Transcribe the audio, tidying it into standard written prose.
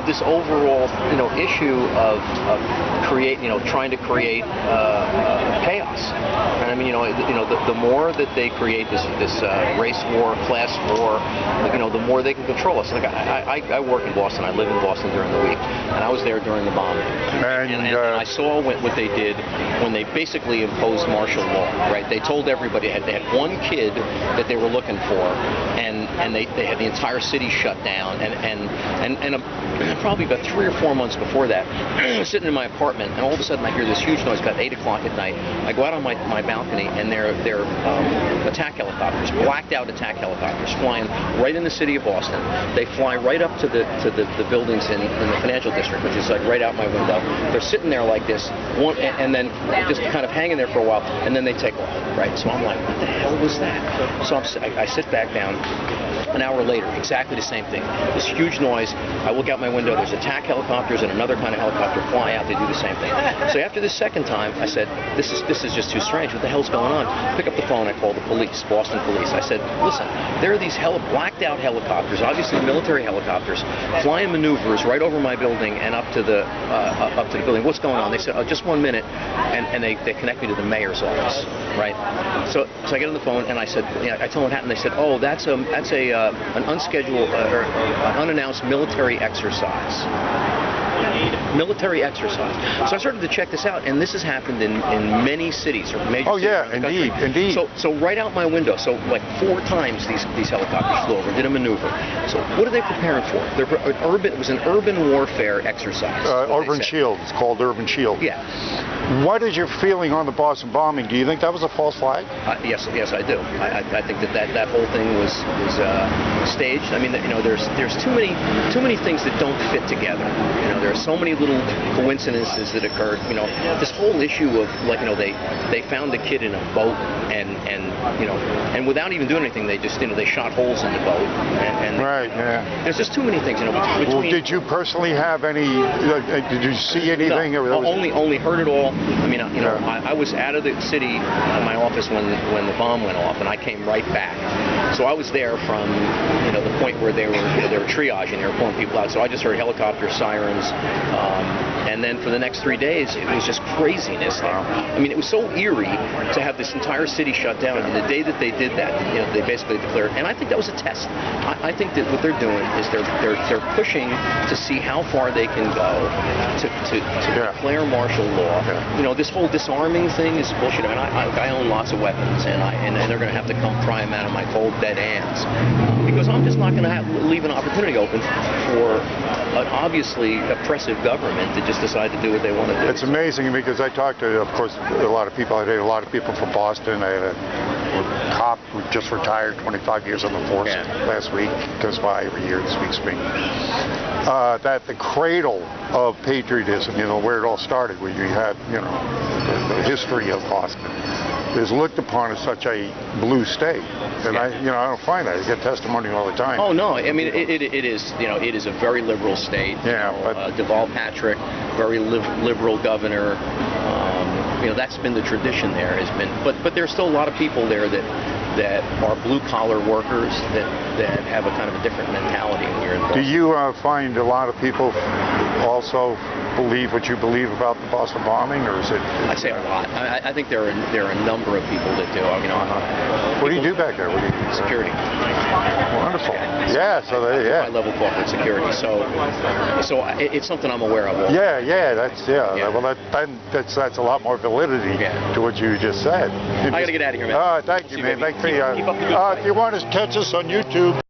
this overall, issue of trying to create chaos. And I mean, the more that they create this race war, class war, the more they can control us. Like I work in Boston. I live in Boston during the week, and I was there during the bombing. And I saw what they did when they basically imposed martial law. Right? They told everybody they had one kid that they were looking for, and they had the entire city shut down. And probably about 3 or 4 months before that, I was sitting in my apartment, and all of a sudden I hear this huge noise about 8 o'clock at night. I go out on my balcony, and they're attack helicopters, blacked out attack helicopters, flying right in the city of Boston. They fly right up to the buildings in the financial district, which is like right out my window. They're sitting there like this, and then just kind of hanging there for a while, and then they take off. Right? So I'm like, what the hell was that? So I sit back down. An hour later, exactly the same thing. This huge noise. I look out my window. There's attack helicopters and another kind of helicopter fly out. They do the same thing. So after this second time, I said, this is just too strange. What the hell's going on? Pick up the phone. I called the police, Boston police. I said, listen, there are these blacked out helicopters, obviously military helicopters, flying maneuvers right over my building and up to the building. What's going on? They said, oh, just 1 minute, and they connect me to the mayor's office. Right. So I get on the phone and I said, I tell them what happened. They said, oh, that's an unscheduled or an unannounced military exercise. Military exercise. So I started to check this out, and this has happened in many cities or major cities. Oh yeah, indeed. So right out my window, so like 4 times these helicopters flew over, did a maneuver. So what are they preparing for? It was an urban warfare exercise. Urban Shield. It's called Urban Shield. Yeah. What is your feeling on the Boston bombing? Do you think that was a false flag? Yes, I do. I think that whole thing was staged. I mean, there's too many things that don't fit together. There are so many little coincidences that occurred. This whole issue of they found the kid in a boat and without even doing anything, they just they shot holes in the boat. Right. Yeah. There's just too many things. Well, did you personally have any? Did you see anything? No, only heard it all. I mean, I was out of the city in my office when the bomb went off, and I came right back. So I was there from the point where they were triaging, they were pulling people out. So I just heard helicopter sirens, and then for the next 3 days, it was just craziness there. I mean, it was so eerie to have this entire city shut down. And the day that they did that, they basically declared, and I think that was a test. I think that what they're doing is they're pushing to see how far they can go to declare martial law. Yeah. This whole disarming thing is bullshit. I mean, I own lots of weapons, and they're going to have to come pry them out of my cold dead hands, because I'm just not going to leave an opportunity open for an obviously oppressive government to just decide to do what they want to do. It's amazing because I talked to, of course, a lot of people. I had a lot of people from Boston. I had a cop who just retired, 25 years on the force last week. Goes by every year. This week's spring. That the cradle of patriotism, where it all started, where you had, the history of Boston, is looked upon as such a blue state, and I don't find that. I get testimony all the time. Oh no, I mean it is, it is a very liberal state. Yeah, but Deval Patrick, very liberal governor. That's been the tradition there. Has been, but there's still a lot of people there that are blue-collar workers that have a kind of a different mentality when you're involved. Do you find a lot of people also believe what you believe about the Boston bombing, or is it? I'd say a lot. I think there are a number of people that do. What do you do back there? Security. Wonderful. Yeah. So high-level corporate security. So it's something I'm aware of. Yeah. Well, that's a lot more validity to what you just said. I gotta get out of here, man. Thank you, man. Thank you. If you want to catch us on YouTube.